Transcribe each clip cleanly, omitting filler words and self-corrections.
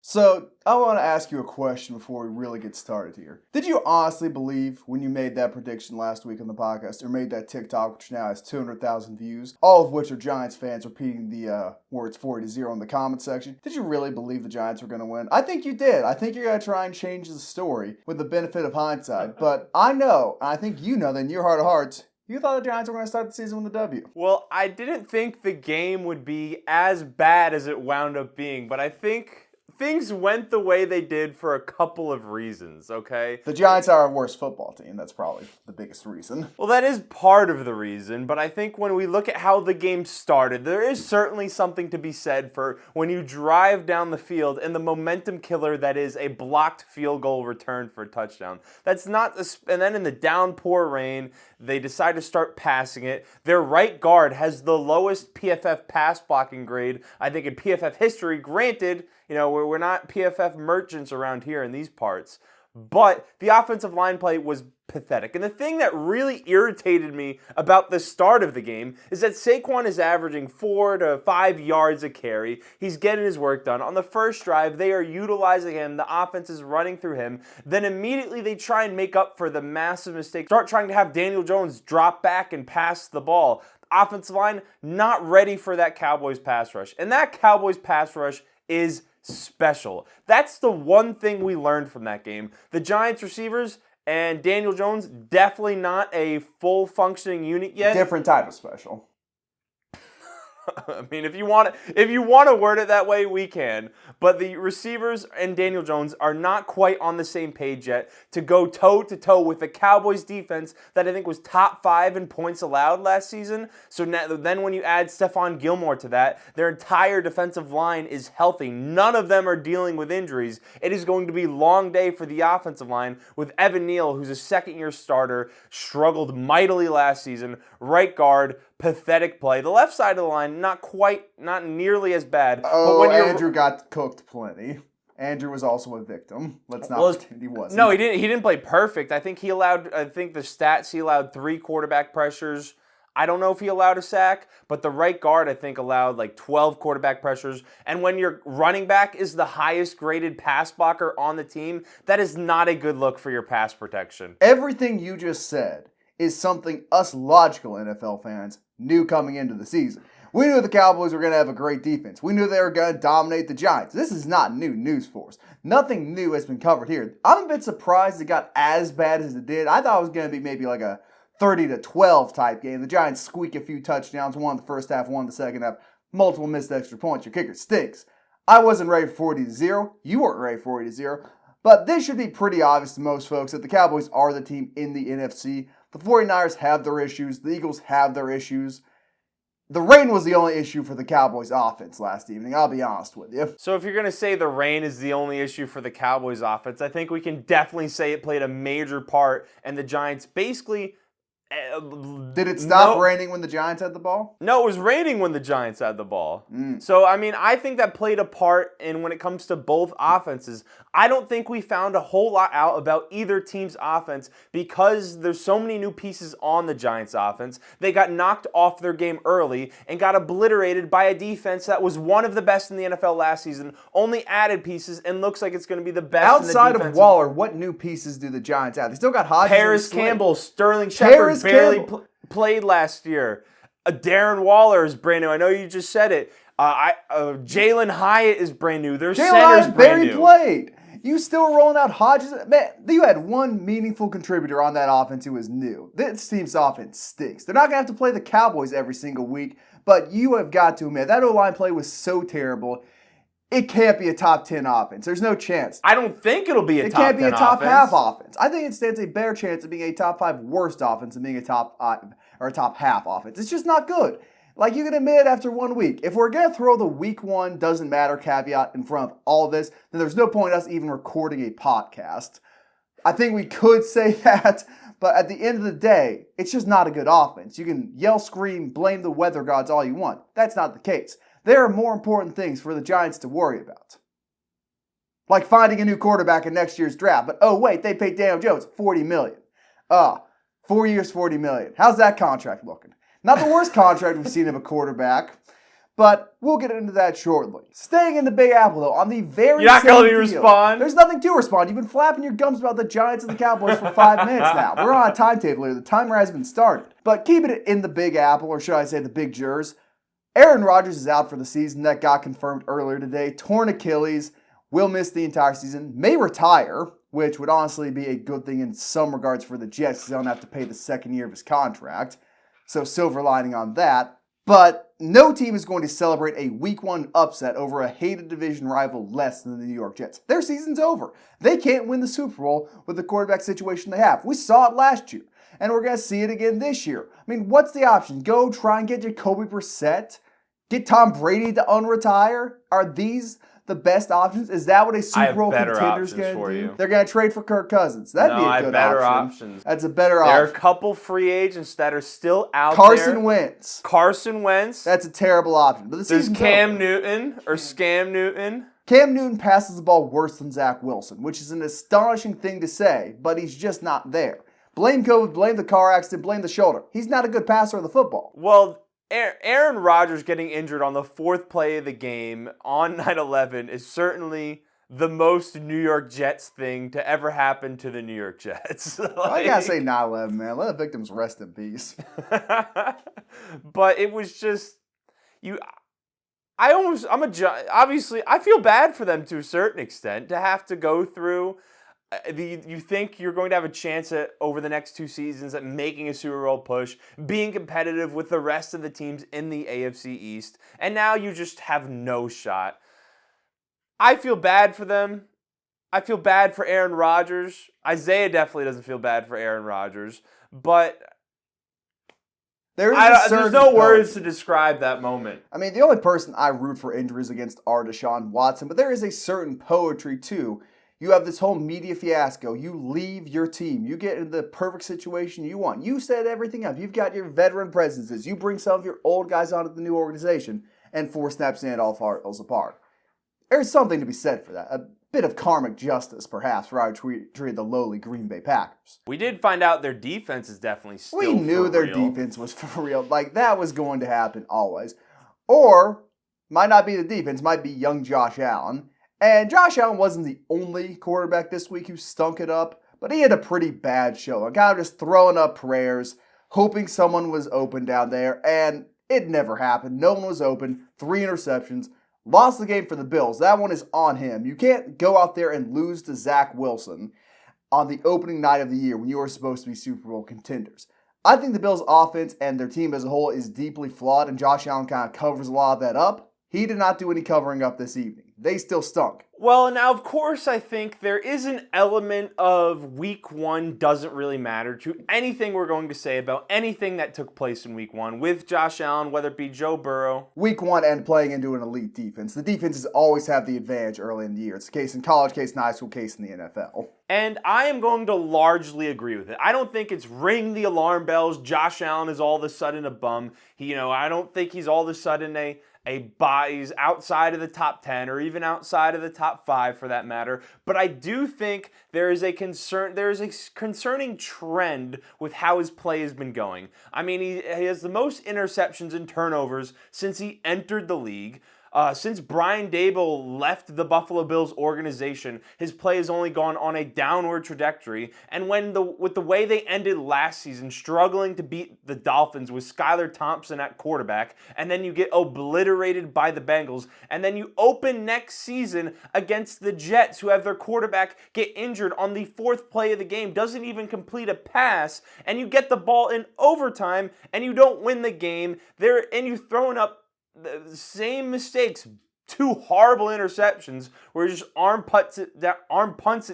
So, I want to ask you a question before we really get started here. Did you honestly believe when you made that prediction last week on the podcast, or made that TikTok, which now has 200,000 views, all of which are Giants fans repeating the words 40-0 in the comment section? Did you really believe the Giants were going to win? I think you did. I think you're going to try and change the story with the benefit of hindsight. But I know, and I think you know that in your heart of hearts, you thought the Giants were going to start the season with a W. Well, I didn't think the game would be as bad as it wound up being, but I think things went the way they did for a couple of reasons, okay? The Giants are a worse football team. That's probably the biggest reason. Well, that is part of the reason, but I think when we look at how the game started, there is certainly something to be said for when you drive down the field and the momentum killer that is a blocked field goal return for a touchdown. That's not, and then in the downpour rain, they decide to start passing it. Their right guard has the lowest PFF pass blocking grade, I think, in PFF history. Granted, you know, we're not PFF merchants around here in these parts, but the offensive line play was pathetic. And the thing that really irritated me about the start of the game is that Saquon is averaging 4 to 5 yards a carry. He's getting his work done. On the first drive, they are utilizing him. The offense is running through him. Then immediately they try and make up for the massive mistake. Start trying to have Daniel Jones drop back and pass the ball. Offensive line not ready for that Cowboys pass rush. And that Cowboys pass rush is special. That's the one thing we learned from that game. The Giants receivers and Daniel Jones, definitely not a full functioning unit yet. Different type of special. I mean, if you want to word it that way, we can. But the receivers and Daniel Jones are not quite on the same page yet to go toe-to-toe with the Cowboys defense that I think was top 5 in points allowed last season. So then when you add Stephon Gilmore to that, their entire defensive line is healthy. None of them are dealing with injuries. It is going to be a long day for the offensive line with Evan Neal, who's a second-year starter, struggled mightily last season. Right guard, pathetic play. The left side of the line, not nearly as bad. Oh, but when Andrew got cooked plenty. Andrew was also a victim. Let's not pretend he wasn't. No, he didn't play perfect. I think the stats, he allowed 3 quarterback pressures. I don't know if he allowed a sack, but the right guard, I think, allowed like 12 quarterback pressures. And when your running back is the highest graded pass blocker on the team, that is not a good look for your pass protection. Everything you just said is something us logical NFL fans knew coming into the season. We knew the Cowboys were going to have a great defense. We knew they were going to dominate the Giants. This is not new news for us. Nothing new has been covered here. I'm a bit surprised it got as bad as it did. I thought it was going to be maybe like a 30-12 type game. The Giants squeak a few touchdowns, one in the first half, one in the second half, multiple missed extra points. Your kicker stinks. I wasn't ready for 40-0. You weren't ready for 40-0. But this should be pretty obvious to most folks that the Cowboys are the team in the NFC. The 49ers have their issues. The Eagles have their issues. The rain was the only issue for the Cowboys offense last evening, I'll be honest with you. So if you're going to say the rain is the only issue for the Cowboys offense, I think we can definitely say it played a major part, and the Giants basically... Did it stop raining when the Giants had the ball? No, it was raining when the Giants had the ball. So, I mean, I think that played a part in when it comes to both offenses. I don't think we found a whole lot out about either team's offense because there's so many new pieces on the Giants' offense. They got knocked off their game early and got obliterated by a defense that was one of the best in the NFL last season, only added pieces, and looks like it's going to be the best outside of Waller, what new pieces do the Giants have? They still got Hodges. Paris Campbell, Sterling Shepard barely played last year. Darren Waller is brand new. I know you just said it. Jalen Hyatt is brand new. Their center's brand new. Played. You still rolling out Hodges? Man, you had one meaningful contributor on that offense who was new. This team's offense stinks. They're not going to have to play the Cowboys every single week, but you have got to admit, that O-line play was so terrible. It can't be a top 10 offense. There's no chance. I don't think it'll be a top 10 offense. It can't be a top half offense. I think it stands a better chance of being a top 5 worst offense than being a top half offense. It's just not good. Like, you can admit it after 1 week. If we're going to throw the week 1 doesn't matter caveat in front of all of this, then there's no point in us even recording a podcast. I think we could say that, but at the end of the day, it's just not a good offense. You can yell, scream, blame the weather gods all you want. That's not the case. There are more important things for the Giants to worry about. Like finding a new quarterback in next year's draft. But oh wait, they paid Daniel Jones $40 million. 4 years, $40 million. How's that contract looking? Not the worst contract we've seen of a quarterback. But we'll get into that shortly. Staying in the Big Apple, though, on the very You're not same going to field, respond? there's nothing to respond. You've been flapping your gums about the Giants and the Cowboys for 5 minutes now. We're on a timetable here. The timer has been started. But keeping it in the Big Apple, or should I say the Big Jers, Aaron Rodgers is out for the season. That got confirmed earlier today. Torn Achilles, will miss the entire season, may retire, which would honestly be a good thing in some regards for the Jets because they don't have to pay the second year of his contract. So silver lining on that. But no team is going to celebrate a Week 1 upset over a hated division rival less than the New York Jets. Their season's over. They can't win the Super Bowl with the quarterback situation they have. We saw it last year, and we're going to see it again this year. I mean, what's the option? Go try and get Jacoby Brissett? Get Tom Brady to unretire? Are these the best options? Is that what a Super Bowl contender's going to do? They're going to trade for Kirk Cousins. That'd be a good option. That's a better option. There are a couple free agents that are still out Carson Wentz. Carson Wentz. That's a terrible option. But there's Cam Newton or Scam Newton. Cam Newton passes the ball worse than Zach Wilson, which is an astonishing thing to say, but he's just not there. Blame COVID, blame the car accident, blame the shoulder. He's not a good passer of the football. Well, Aaron Rodgers getting injured on the 4th play of the game on 9/11 is certainly the most New York Jets thing to ever happen to the New York Jets. I gotta say 9/11, man. Let the victims rest in peace. But it was just obviously I feel bad for them to a certain extent to have to go through. You think you're going to have a chance over the next 2 seasons at making a Super Bowl push, being competitive with the rest of the teams in the AFC East, and now you just have no shot. I feel bad for them. I feel bad for Aaron Rodgers. Isaiah definitely doesn't feel bad for Aaron Rodgers, but there's no words to describe that moment. I mean, the only person I root for injuries against are Deshaun Watson, but there is a certain poetry too. You have this whole media fiasco. You leave your team. You get into the perfect situation you want. You set everything up. You've got your veteran presences. You bring some of your old guys onto the new organization, and 4 snaps and it all falls apart. There's something to be said for that. A bit of karmic justice, perhaps, for how we treated the lowly Green Bay Packers. We did find out their defense is definitely still for real. We knew their defense was for real. Like, that was going to happen always. Or, might not be the defense, might be young Josh Allen. And Josh Allen wasn't the only quarterback this week who stunk it up, but he had a pretty bad show. A guy just throwing up prayers, hoping someone was open down there, and it never happened. No one was open. 3 interceptions. Lost the game for the Bills. That one is on him. You can't go out there and lose to Zach Wilson on the opening night of the year when you are supposed to be Super Bowl contenders. I think the Bills' offense and their team as a whole is deeply flawed, and Josh Allen kind of covers a lot of that up. He did not do any covering up this evening. They still stunk. Well, now, of course, I think there is an element of Week 1 doesn't really matter to anything we're going to say about anything that took place in Week 1 with Josh Allen, whether it be Joe Burrow. Week 1 and playing into an elite defense. The defenses always have the advantage early in the year. It's the case in college, case in high school, case in the NFL. And I am going to largely agree with it. I don't think it's ring the alarm bells. Josh Allen is all of a sudden a bum. I don't think he's all of a sudden he's outside of the top 10 or even outside of the top 5 for that matter. But I do think there is a concerning trend with how his play has been going. I mean, he has the most interceptions and turnovers since he entered the league. Since Brian Daboll left the Buffalo Bills organization, his play has only gone on a downward trajectory. And with the way they ended last season, struggling to beat the Dolphins with Skylar Thompson at quarterback, and then you get obliterated by the Bengals, and then you open next season against the Jets, who have their quarterback get injured on the 4th play of the game, doesn't even complete a pass, and you get the ball in overtime, and you don't win the game, and you're throwing up the same mistakes, 2 horrible interceptions where he just arm punts it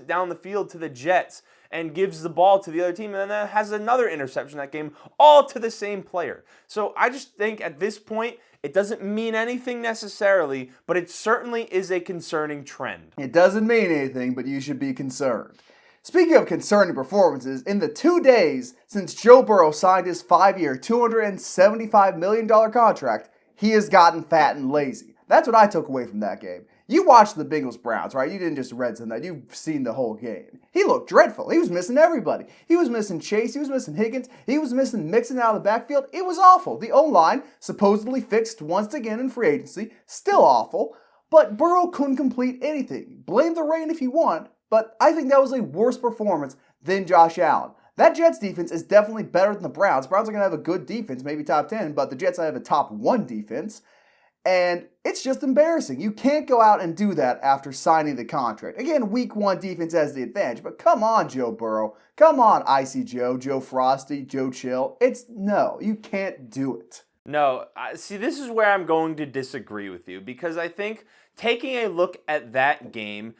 down the field to the Jets and gives the ball to the other team, and then has another interception that game, all to the same player. So I just think at this point, it doesn't mean anything necessarily, but it certainly is a concerning trend. It doesn't mean anything, but you should be concerned. Speaking of concerning performances, in the 2 days since Joe Burrow signed his 5-year, $275 million contract, he has gotten fat and lazy. That's what I took away from that game. You watched the Bengals-Browns, right? You didn't just read something. You've seen the whole game. He looked dreadful. He was missing everybody. He was missing Chase. He was missing Higgins. He was missing Mixon out of the backfield. It was awful. The O-line, supposedly fixed once again in free agency, still awful. But Burrow couldn't complete anything. Blame the rain if you want, but I think that was a worse performance than Josh Allen. That Jets defense is definitely better than the Browns. Browns are going to have a good defense, maybe top 10, but the Jets have a top 1 defense. And it's just embarrassing. You can't go out and do that after signing the contract. Again, week 1 defense has the advantage, but come on, Joe Burrow. Come on, Icy Joe, Joe Frosty, Joe Chill. No, you can't do it. No, see, this is where I'm going to disagree with you because I think taking a look at that game,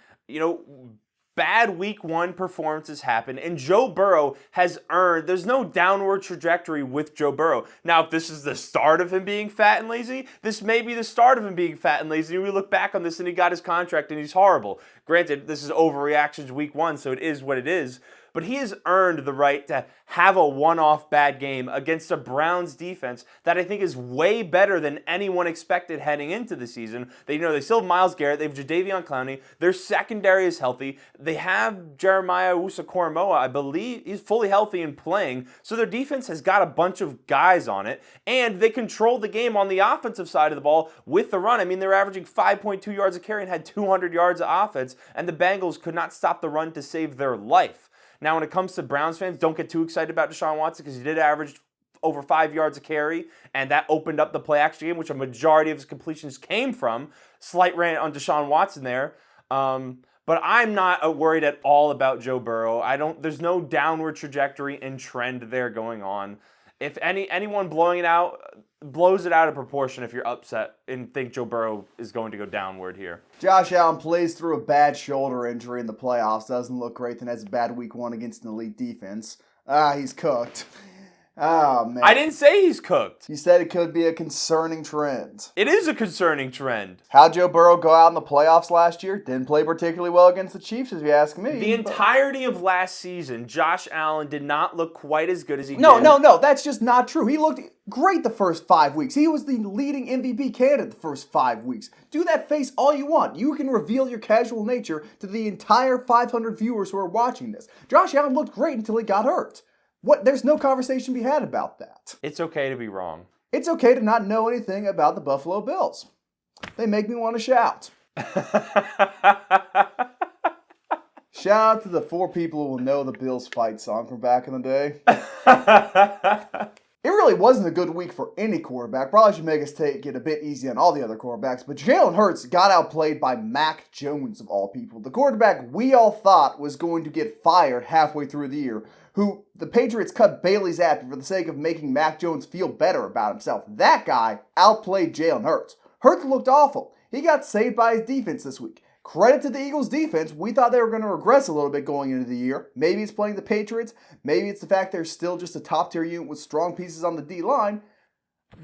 bad week 1 performances happen, and Joe Burrow has earned, there's no downward trajectory with Joe Burrow. Now, if this is the start of him being fat and lazy, this may be the start of him being fat and lazy, and we look back on this and he got his contract and he's horrible. Granted, this is overreactions week 1, so it is what it is. But he has earned the right to have a one-off bad game against a Browns defense that I think is way better than anyone expected heading into the season. They still have Myles Garrett, they have Jadeveon Clowney, their secondary is healthy, they have Jeremiah Owusu-Koramoah, I believe he's fully healthy and playing, so their defense has got a bunch of guys on it, and they controlled the game on the offensive side of the ball with the run. I mean, they were averaging 5.2 yards a carry and had 200 yards of offense, and the Bengals could not stop the run to save their life. Now, when it comes to Browns fans, don't get too excited about Deshaun Watson because he did average over 5 yards a carry, and that opened up the play-action game, which a majority of his completions came from. Slight rant on Deshaun Watson there. But I'm not worried at all about Joe Burrow. There's no downward trajectory and trend there going on. If anyone blows it out of proportion if you're upset and think Joe Burrow is going to go downward here. Josh Allen plays through a bad shoulder injury in the playoffs. Doesn't look great. Then has a bad week 1 against an elite defense. He's cooked. Oh, man. I didn't say he's cooked. You said it could be a concerning trend. It is a concerning trend. How'd Joe Burrow go out in the playoffs last year? Didn't play particularly well against the Chiefs, if you ask me. The entirety of last season, Josh Allen did not look quite as good as he did. No, that's just not true. He looked great the first 5 weeks. He was the leading MVP candidate the first 5 weeks. Do that face all you want. You can reveal your casual nature to the entire 500 viewers who are watching this. Josh Allen looked great until he got hurt. There's no conversation to be had about that. It's okay to be wrong. It's okay to not know anything about the Buffalo Bills. They make me want to shout. Shout out to the 4 people who will know the Bills fight song from back in the day. It really wasn't a good week for any quarterback. Probably should make us take it a bit easy on all the other quarterbacks. But Jalen Hurts got outplayed by Mac Jones, of all people. The quarterback we all thought was going to get fired halfway through the year, who the Patriots cut Bailey's after for the sake of making Mac Jones feel better about himself. That guy outplayed Jalen Hurts. Hurts looked awful. He got saved by his defense this week. Credit to the Eagles' defense. We thought they were going to regress a little bit going into the year. Maybe it's playing the Patriots. Maybe it's the fact they're still just a top-tier unit with strong pieces on the D-line.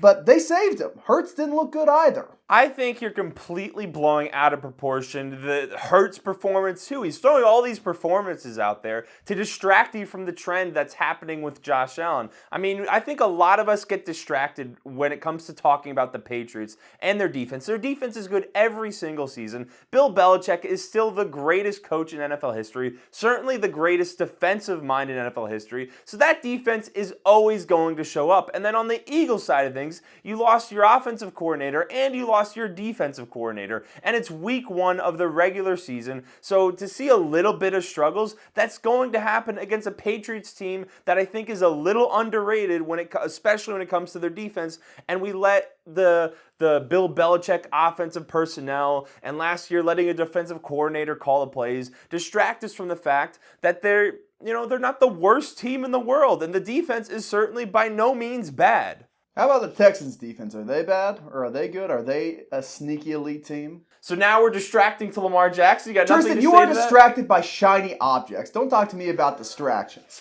But they saved him. Hurts didn't look good either. I think you're completely blowing out of proportion the Hurts performance too. He's throwing all these performances out there to distract you from the trend that's happening with Josh Allen. I mean, I think a lot of us get distracted when it comes to talking about the Patriots and their defense. Their defense is good every single season. Bill Belichick is still the greatest coach in NFL history, certainly the greatest defensive mind in NFL history. So that defense is always going to show up. And then on the Eagles side of things, you lost your offensive coordinator and you lost your defensive coordinator, and it's week 1 of the regular season, so to see a little bit of struggles, that's going to happen against a Patriots team that I think is a little underrated especially when it comes to their defense, and we let the Bill Belichick offensive personnel and last year letting a defensive coordinator call the plays distract us from the fact that they're not the worst team in the world, and the defense is certainly by no means bad. How about the Texans' defense? Are they bad or are they good? Are they a sneaky elite team? So now we're distracting to Lamar Jackson. You got nothing to say to that? You are distracted by shiny objects. Don't talk to me about distractions.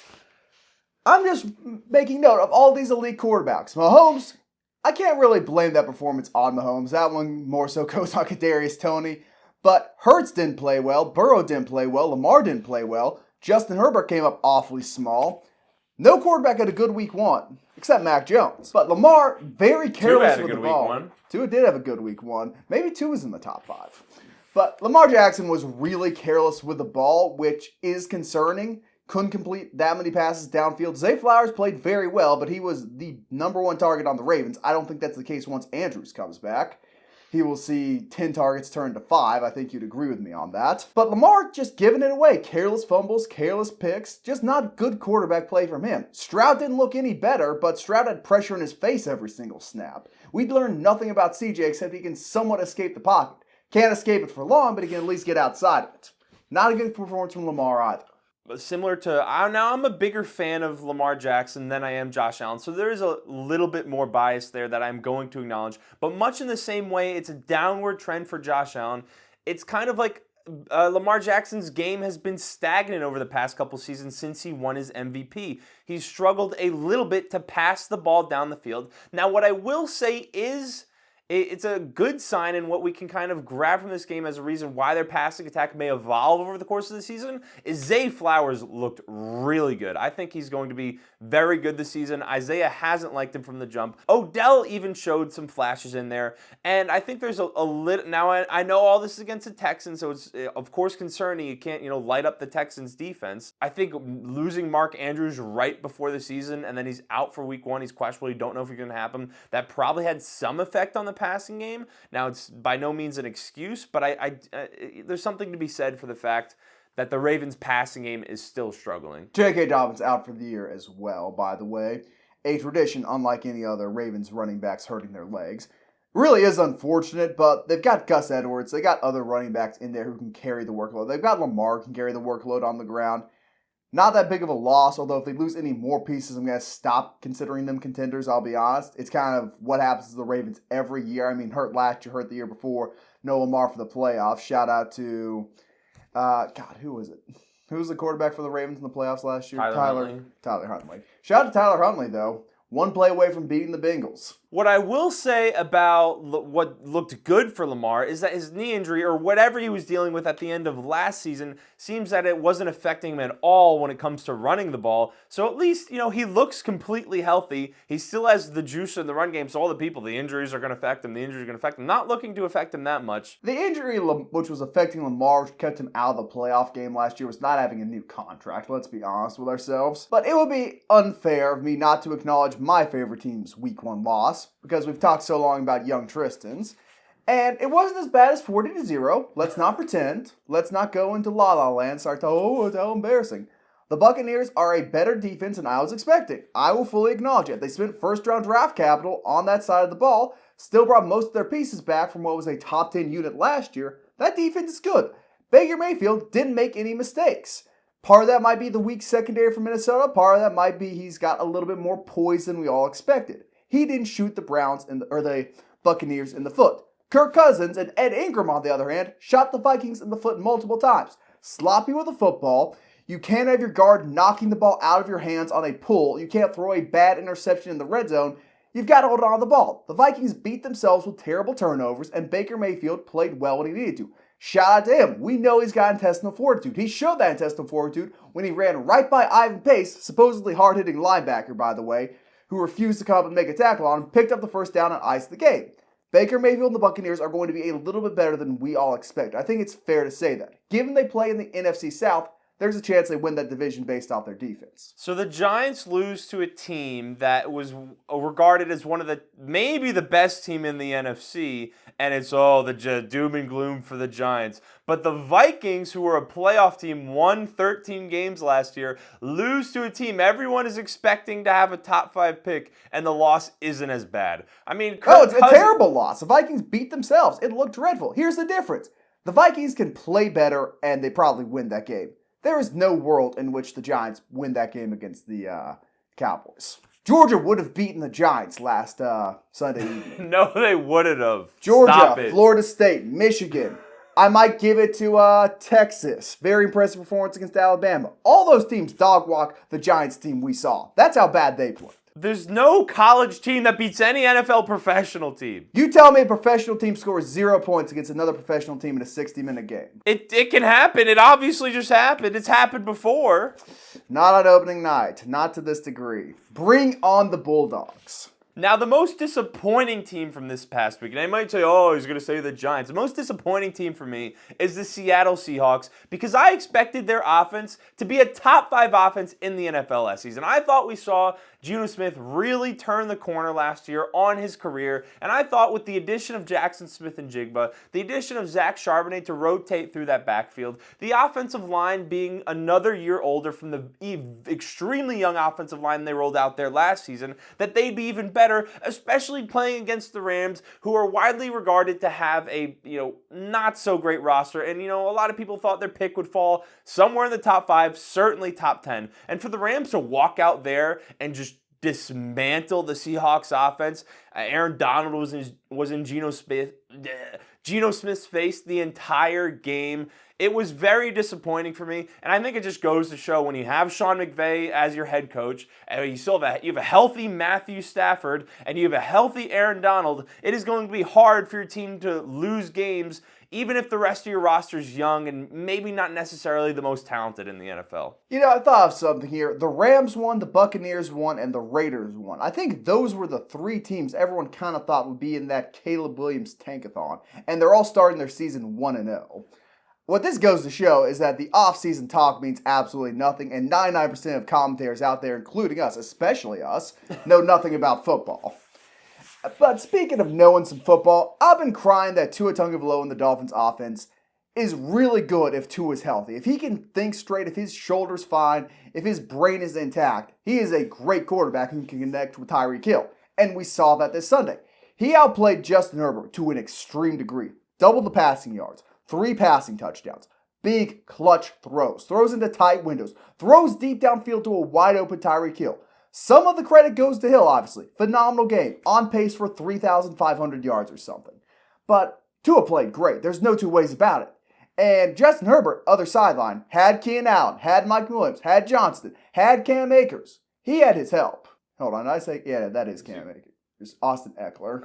I'm just making note of all these elite quarterbacks. Mahomes, I can't really blame that performance on Mahomes. That one more so goes on Kadarius Toney. But Hurts didn't play well. Burrow didn't play well. Lamar didn't play well. Justin Herbert came up awfully small. No quarterback had a good week 1, except Mac Jones. But Lamar, very careless with the ball. Week 1. Tua did have a good week 1. Maybe Tua was in the top 5. But Lamar Jackson was really careless with the ball, which is concerning. Couldn't complete that many passes downfield. Zay Flowers played very well, but he was the number one target on the Ravens. I don't think that's the case once Andrews comes back. He will see 10 targets turn to 5. I think you'd agree with me on that. But Lamar just giving it away. Careless fumbles, careless picks. Just not good quarterback play from him. Stroud didn't look any better, but Stroud had pressure in his face every single snap. We'd learned nothing about CJ except he can somewhat escape the pocket. Can't escape it for long, but he can at least get outside of it. Not a good performance from Lamar either. Similar to, now I'm a bigger fan of Lamar Jackson than I am Josh Allen, so there is a little bit more bias there that I'm going to acknowledge. But much in the same way, it's a downward trend for Josh Allen. It's kind of like Lamar Jackson's game has been stagnant over the past couple seasons since he won his MVP. He's struggled a little bit to pass the ball down the field. Now, what I will say is, it's a good sign, and what we can kind of grab from this game as a reason why their passing attack may evolve over the course of the season is Zay Flowers looked really good. I think he's going to be very good this season. Isaiah hasn't liked him from the jump. Odell even showed some flashes in there, and I think there's a little. Now I know all this is against the Texans, so it's of course concerning. You can't light up the Texans defense. I think losing Mark Andrews right before the season, and then he's out for week 1. He's questionable. You don't know if he's going to happen. That probably had some effect on the passing game. Now, it's by no means an excuse, but there's something to be said for the fact that the Ravens' passing game is still struggling. J.K. Dobbins out for the year as well, by the way. A tradition unlike any other Ravens running backs hurting their legs. Really is unfortunate, but they've got Gus Edwards. They got other running backs in there who can carry the workload. They've got Lamar who can carry the workload on the ground. Not that big of a loss, although if they lose any more pieces, I'm going to stop considering them contenders, I'll be honest. It's kind of what happens to the Ravens every year. I mean, hurt last year, hurt the year before. No Lamar for the playoffs. Shout out to, who was it? Who was the quarterback for the Ravens in the playoffs last year? Tyler Huntley. Shout out to Tyler Huntley, though. One play away from beating the Bengals. What I will say about what looked good for Lamar is that his knee injury, or whatever he was dealing with at the end of last season, seems that it wasn't affecting him at all when it comes to running the ball. So at least, he looks completely healthy. He still has the juice in the run game, so all the injuries are going to affect him. The injuries are going to affect him. Not looking to affect him that much. The injury which was affecting Lamar, which kept him out of the playoff game last year, was not having a new contract. Let's be honest with ourselves. But it would be unfair of me not to acknowledge my favorite team's Week 1 loss, because we've talked so long about young Tristan's. And it wasn't as bad as 40-0. Let's not pretend. Let's not go into La La Land, start to, it's how embarrassing. The Buccaneers are a better defense than I was expecting. I will fully acknowledge it. They spent first-round draft capital on that side of the ball, still brought most of their pieces back from what was a top 10 unit last year. That defense is good. Baker Mayfield didn't make any mistakes. Part of that might be the weak secondary from Minnesota. Part of that might be he's got a little bit more poise than we all expected. He didn't shoot the the Buccaneers in the foot. Kirk Cousins and Ed Ingram, on the other hand, shot the Vikings in the foot multiple times. Sloppy with the football. You can't have your guard knocking the ball out of your hands on a pull. You can't throw a bad interception in the red zone. You've got to hold on to the ball. The Vikings beat themselves with terrible turnovers, and Baker Mayfield played well when he needed to. Shout out to him. We know he's got intestinal fortitude. He showed that intestinal fortitude when he ran right by Ivan Pace, supposedly hard-hitting linebacker, by the way, who refused to come up and make a tackle on him, picked up the first down and iced the game. Baker Mayfield and the Buccaneers are going to be a little bit better than we all expect. I think it's fair to say that. Given they play in the NFC South, there's a chance they win that division based off their defense. So the Giants lose to a team that was regarded as one of maybe the best team in the NFC, and it's the doom and gloom for the Giants. But the Vikings, who were a playoff team, won 13 games last year, lose to a team everyone is expecting to have a top 5 pick, and the loss isn't as bad. I mean, it's a terrible loss. The Vikings beat themselves. It looked dreadful. Here's the difference. The Vikings can play better, and they probably win that game. There is no world in which the Giants win that game against the Cowboys. Georgia would have beaten the Giants last Sunday evening. No, they wouldn't have. Georgia, Florida State, Michigan. I might give it to Texas. Very impressive performance against Alabama. All those teams dog-walk the Giants team we saw. That's how bad they played. There's no college team that beats any NFL professional team. You tell me a professional team scores 0 points against another professional team in a 60-minute game. It can happen. It obviously just happened. It's happened before. Not on opening night. Not to this degree. Bring on the Bulldogs. Now, the most disappointing team from this past week, and I might say, oh, he's going to say the Giants. The most disappointing team for me is the Seattle Seahawks because I expected their offense to be a top 5 offense in the NFL last season. I thought we saw Geno Smith really turn the corner last year on his career, and I thought with the addition of Jackson Smith and Jigba, the addition of Zach Charbonnet to rotate through that backfield, the offensive line being another year older from the extremely young offensive line they rolled out there last season, that they'd be even better, especially playing against the Rams, who are widely regarded to have a not so great roster. And a lot of people thought their pick would fall somewhere in the top 5, certainly top 10. And for the Rams to walk out there and just dismantle the Seahawks offense. Aaron Donald was in Geno Smith's face the entire game. It was very disappointing for me, and I think it just goes to show when you have Sean McVay as your head coach, and you have a healthy Matthew Stafford, and you have a healthy Aaron Donald, it is going to be hard for your team to lose games, even if the rest of your roster is young and maybe not necessarily the most talented in the NFL. I thought of something here. The Rams won, the Buccaneers won, and the Raiders won. I think those were the 3 teams everyone kind of thought would be in that Caleb Williams tankathon, and they're all starting their season 1-0. What this goes to show is that the off-season talk means absolutely nothing, and 99% of commentators out there, including us, especially us, know nothing about football. But speaking of knowing some football, I've been crying that Tua Tagovailoa in the Dolphins offense is really good if Tua's healthy. If he can think straight, if his shoulder's fine, if his brain is intact, he is a great quarterback who can connect with Tyreek Hill. And we saw that this Sunday. He outplayed Justin Herbert to an extreme degree. Doubled the passing yards. 3 passing touchdowns, big clutch throws into tight windows, throws deep downfield to a wide open Tyreek Hill. Some of the credit goes to Hill, obviously. Phenomenal game, on pace for 3,500 yards or something. But Tua played great, there's no two ways about it. And Justin Herbert, other sideline, had Keenan Allen, had Mike Williams, had Johnston, had Cam Akers. He had his help. Hold on, did I say? Yeah, that is Cam Akers. There's Austin Eckler.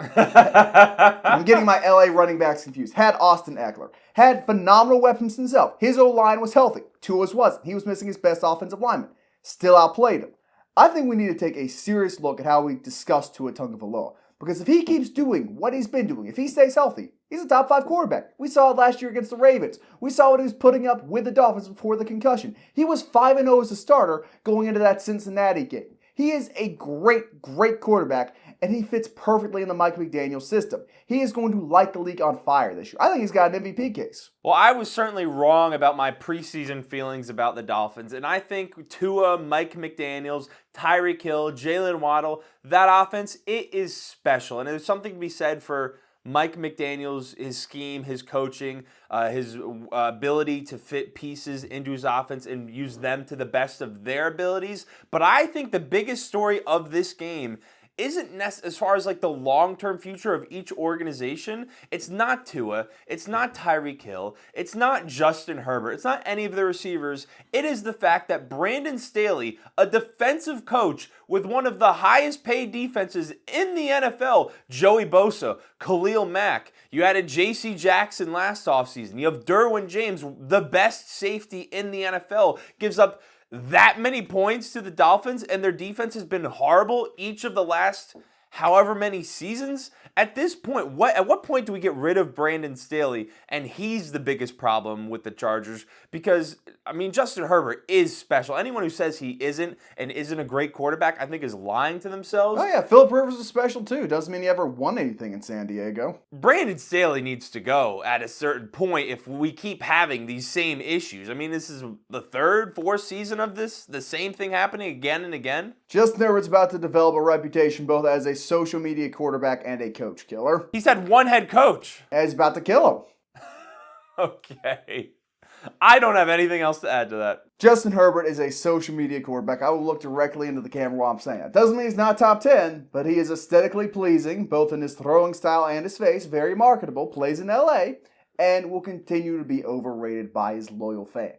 I'm getting my LA running backs confused. Had Austin Eckler. Had phenomenal weapons himself. His O-line was healthy. Tua's wasn't. He was missing his best offensive lineman. Still outplayed him. I think we need to take a serious look at how we discuss Tua Tagovailoa. Because if he keeps doing what he's been doing, if he stays healthy, he's a top 5 quarterback. We saw it last year against the Ravens. We saw what he was putting up with the Dolphins before the concussion. He was 5-0 as a starter going into that Cincinnati game. He is a great, great quarterback, and he fits perfectly in the Mike McDaniel system. He is going to light the league on fire this year. I think he's got an MVP case. Well, I was certainly wrong about my preseason feelings about the Dolphins, and I think Tua, Mike McDaniels, Tyreek Hill, Jalen Waddle, that offense, it is special, and there's something to be said for Mike McDaniels, his scheme, his coaching, his ability to fit pieces into his offense and use them to the best of their abilities. But I think the biggest story of this game isn't as far as like the long-term future of each organization. It's not Tua, it's not Tyreek Hill, it's not Justin Herbert, it's not any of the receivers. It is the fact that Brandon Staley, a defensive coach with one of the highest paid defenses in the NFL, Joey Bosa, Khalil Mack, you added J.C. Jackson last offseason, you have Derwin James, the best safety in the NFL, gives up that many points to the Dolphins, and their defense has been horrible each of the last however many seasons. At this point, at what point do we get rid of Brandon Staley and he's the biggest problem with the Chargers? Because, I mean, Justin Herbert is special. Anyone who says he isn't and isn't a great quarterback, I think is lying to themselves. Oh yeah, Philip Rivers is special too. Doesn't mean he ever won anything in San Diego. Brandon Staley needs to go at a certain point if we keep having these same issues. I mean, this is the 3rd, 4th season of this, the same thing happening again and again. Justin Herbert's about to develop a reputation both as a social media quarterback and a coach killer. He's had one head coach. And he's about to kill him. Okay. I don't have anything else to add to that. Justin Herbert is a social media quarterback. I will look directly into the camera while I'm saying it. Doesn't mean he's not top 10, but he is aesthetically pleasing, both in his throwing style and his face. Very marketable, plays in LA, and will continue to be overrated by his loyal fans.